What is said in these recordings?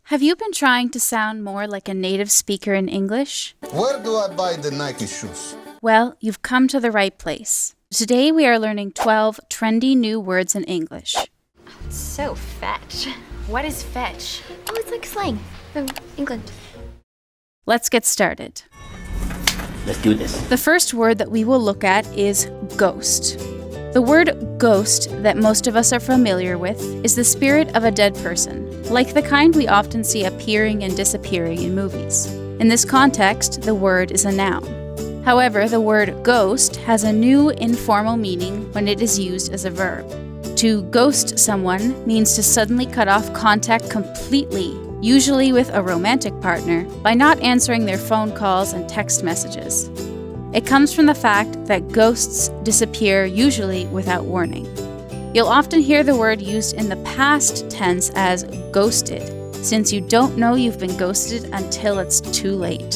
Have you been trying to sound more like a native speaker in English? Where do I buy the Nike shoes? Well, you've come to the right place. Today we are learning 12 trendy new words in English. It's so fetch. What is fetch? Oh, it's like slang from England. Let's get started. Let's do this. The first word that we will look at is ghost. The word ghost that most of us are familiar with is the spirit of a dead person, like the kind we often see appearing and disappearing in movies. In this context, the word is a noun. However, the word ghost has a new informal meaning when it is used as a verb. To ghost someone means to suddenly cut off contact completely, usually with a romantic partner, by not answering their phone calls and text messages. It comes from the fact that ghosts disappear usually without warning. You'll often hear the word used in the past tense as ghosted, since you don't know you've been ghosted until it's too late.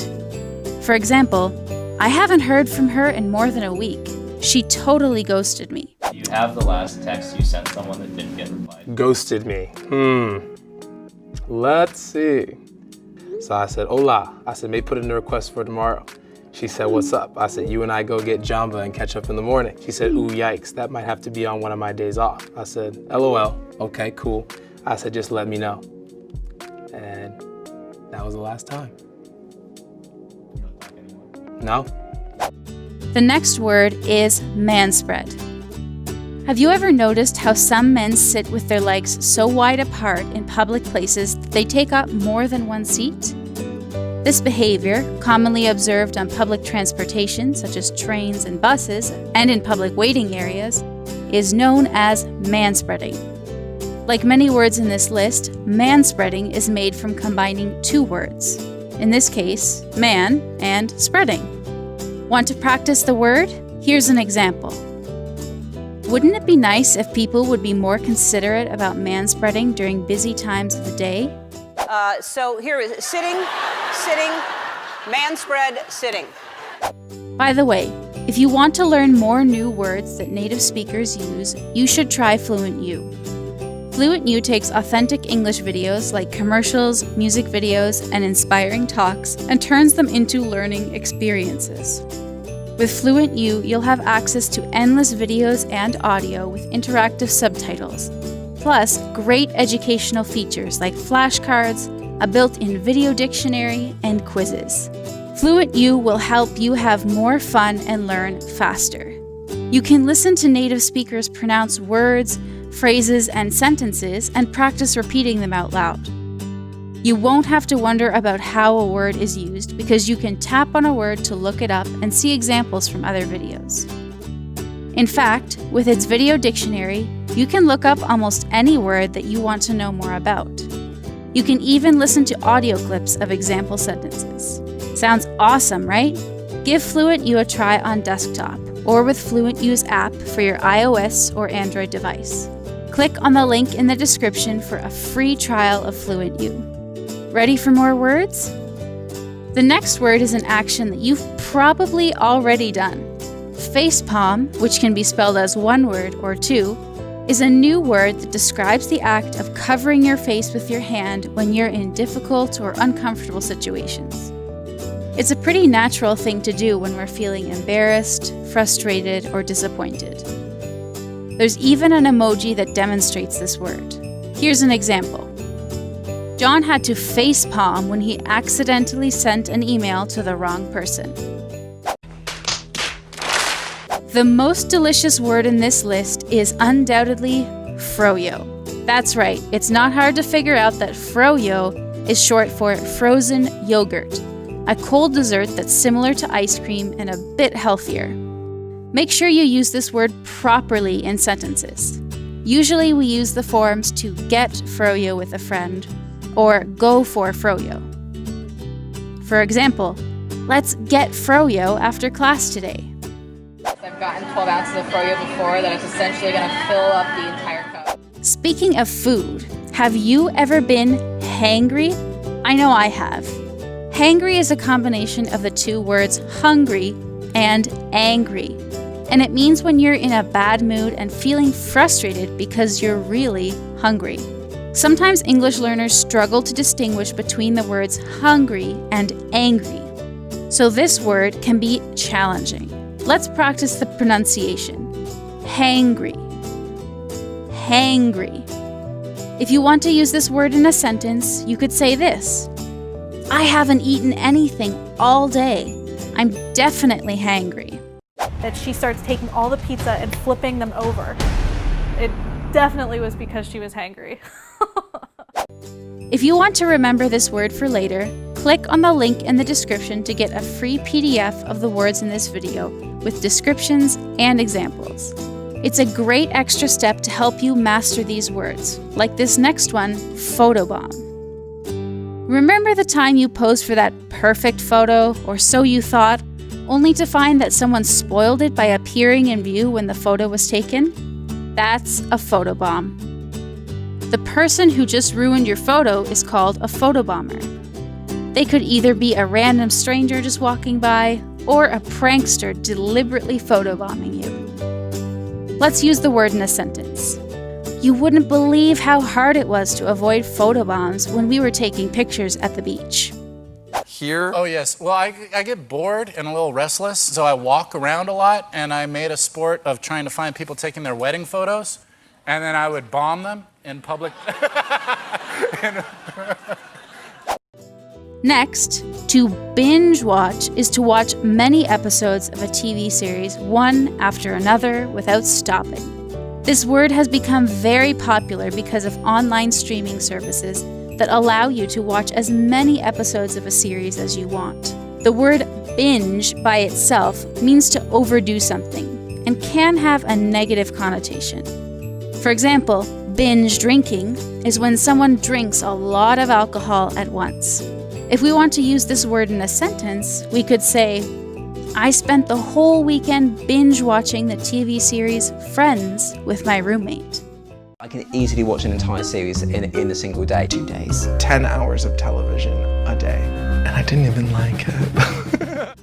For example, I haven't heard from her in more than a week. She totally ghosted me. Do you have the last text you sent someone that didn't get replied? Ghosted me. Let's see. So I said, hola. I said, may put in a request for tomorrow. She said, what's up? I said, you and I go get Jamba and catch up in the morning. She said, ooh, yikes, that might have to be on one of my days off. I said, LOL, okay, cool. I said, just let me know. And that was the last time. You don't talk anymore? No? The next word is manspread. Have you ever noticed how some men sit with their legs so wide apart in public places that they take up more than one seat? This behavior, commonly observed on public transportation such as trains and buses, and in public waiting areas, is known as manspreading. Like many words in this list, manspreading is made from combining two words. In this case, man and spreading. Want to practice the word? Here's an example. Wouldn't it be nice if people would be more considerate about manspreading during busy times of the day? So here is sitting, man spread, sitting. By the way, if you want to learn more new words that native speakers use, you should try FluentU. FluentU takes authentic English videos like commercials, music videos, and inspiring talks and turns them into learning experiences. With FluentU, you'll have access to endless videos and audio with interactive subtitles, plus great educational features like flashcards, a built-in video dictionary, and quizzes. FluentU will help you have more fun and learn faster. You can listen to native speakers pronounce words, phrases, and sentences and practice repeating them out loud. You won't have to wonder about how a word is used because you can tap on a word to look it up and see examples from other videos. In fact, with its video dictionary, you can look up almost any word that you want to know more about. You can even listen to audio clips of example sentences. Sounds awesome, right? Give FluentU a try on desktop or with FluentU's app for your iOS or Android device. Click on the link in the description for a free trial of FluentU. Ready for more words? The next word is an action that you've probably already done. Facepalm, which can be spelled as one word or two, is a new word that describes the act of covering your face with your hand when you're in difficult or uncomfortable situations. It's a pretty natural thing to do when we're feeling embarrassed, frustrated, or disappointed. There's even an emoji that demonstrates this word. Here's an example. John had to facepalm when he accidentally sent an email to the wrong person. The most delicious word in this list is undoubtedly froyo. That's right, it's not hard to figure out that froyo is short for frozen yogurt, a cold dessert that's similar to ice cream and a bit healthier. Make sure you use this word properly in sentences. Usually we use the forms to get froyo with a friend or go for froyo. For example, let's get froyo after class today. I've gotten 12 ounces of froyo before that is essentially going to fill up the entire cup. Speaking of food, have you ever been hangry? I know I have. Hangry is a combination of the two words hungry and angry, and it means when you're in a bad mood and feeling frustrated because you're really hungry. Sometimes English learners struggle to distinguish between the words hungry and angry, so this word can be challenging. Let's practice the pronunciation. Hangry. Hangry. If you want to use this word in a sentence, you could say this: I haven't eaten anything all day. I'm definitely hangry. That she starts taking all the pizza and flipping them over. It definitely was because she was hangry. If you want to remember this word for later, click on the link in the description to get a free PDF of the words in this video with descriptions and examples. It's a great extra step to help you master these words, like this next one, photobomb. Remember the time you posed for that perfect photo, or so you thought, only to find that someone spoiled it by appearing in view when the photo was taken? That's a photobomb. The person who just ruined your photo is called a photobomber. They could either be a random stranger just walking by, or a prankster deliberately photobombing you. Let's use the word in a sentence. You wouldn't believe how hard it was to avoid photobombs when we were taking pictures at the beach. Here? Oh yes, well I get bored and a little restless, so I walk around a lot, and I made a sport of trying to find people taking their wedding photos, and then I would bomb them in public. Next, to binge watch is to watch many episodes of a TV series one after another without stopping. This word has become very popular because of online streaming services that allow you to watch as many episodes of a series as you want. The word binge by itself means to overdo something and can have a negative connotation. For example, binge drinking is when someone drinks a lot of alcohol at once. If we want to use this word in a sentence, we could say, I spent the whole weekend binge watching the TV series Friends with my roommate. I can easily watch an entire series in a single day. 2 days. 10 hours of television a day. And I didn't even like it.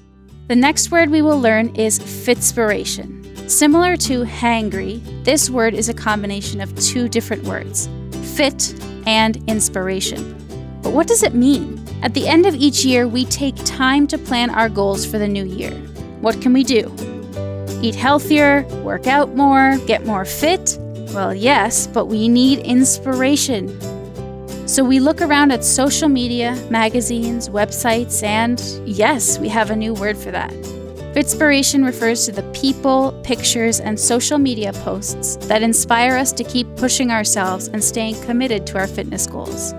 The next word we will learn is Fitspiration. Similar to hangry, this word is a combination of two different words, fit and inspiration. But what does it mean? At the end of each year, we take time to plan our goals for the new year. What can we do? Eat healthier, work out more, get more fit? Well, yes, but we need inspiration. So we look around at social media, magazines, websites, and yes, we have a new word for that. Fitspiration refers to the people, pictures, and social media posts that inspire us to keep pushing ourselves and staying committed to our fitness goals.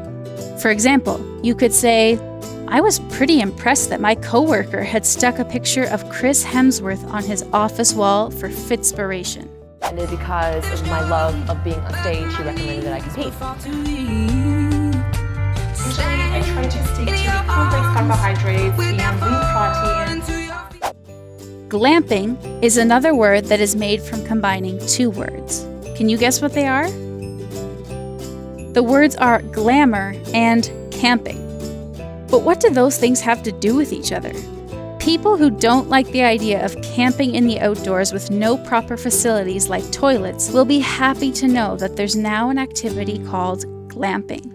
For example, you could say, I was pretty impressed that my coworker had stuck a picture of Chris Hemsworth on his office wall for Fitspiration. And because of my love of being on stage, she recommended that I compete. I try to stick to complex carbohydrates and lean protein. Glamping is another word that is made from combining two words. Can you guess what they are? The words are glamour and camping. But what do those things have to do with each other? People who don't like the idea of camping in the outdoors with no proper facilities like toilets will be happy to know that there's now an activity called glamping.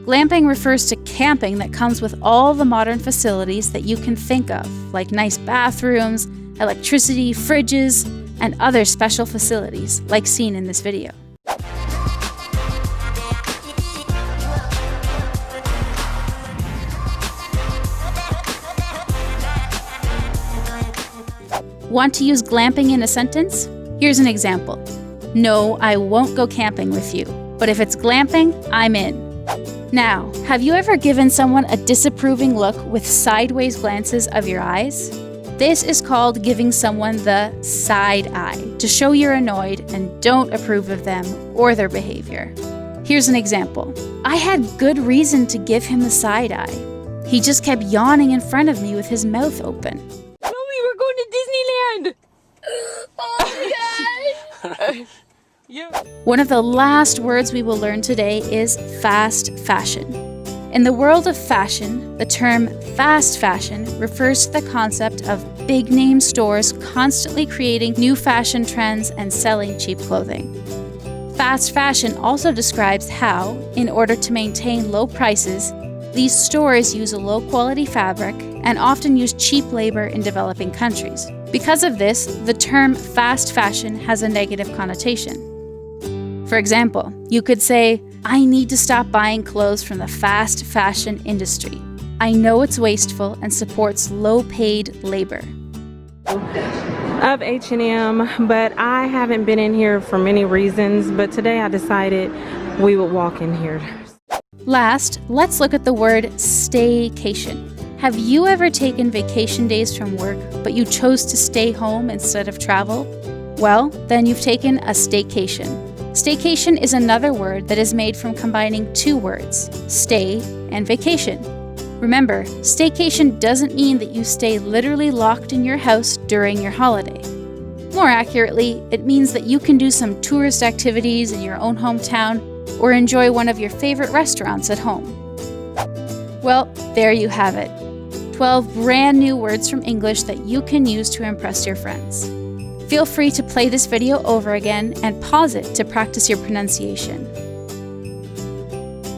Glamping refers to camping that comes with all the modern facilities that you can think of, like nice bathrooms, electricity, fridges, and other special facilities, like seen in this video. Want to use glamping in a sentence? Here's an example. No, I won't go camping with you, but if it's glamping, I'm in. Now, have you ever given someone a disapproving look with sideways glances of your eyes? This is called giving someone the side eye, to show you're annoyed and don't approve of them or their behavior. Here's an example. I had good reason to give him the side eye. He just kept yawning in front of me with his mouth open. Mommy, we're going to Disneyland! Oh my god! One of the last words we will learn today is fast fashion. In the world of fashion, the term fast fashion refers to the concept of big-name stores constantly creating new fashion trends and selling cheap clothing. Fast fashion also describes how, in order to maintain low prices, these stores use a low-quality fabric and often use cheap labor in developing countries. Because of this, the term fast fashion has a negative connotation. For example, you could say, "I need to stop buying clothes from the fast fashion industry. I know it's wasteful and supports low-paid labor." Of H&M, but I haven't been in here for many reasons, but today I decided we would walk in here. Last, let's look at the word staycation. Have you ever taken vacation days from work, but you chose to stay home instead of travel? Well, then you've taken a staycation. Staycation is another word that is made from combining two words, stay and vacation. Remember, staycation doesn't mean that you stay literally locked in your house during your holiday. More accurately, it means that you can do some tourist activities in your own hometown or enjoy one of your favorite restaurants at home. Well, there you have it. 12 brand new words from English that you can use to impress your friends. Feel free to play this video over again and pause it to practice your pronunciation.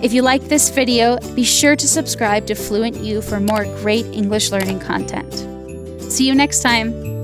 If you like this video, be sure to subscribe to FluentU for more great English learning content. See you next time!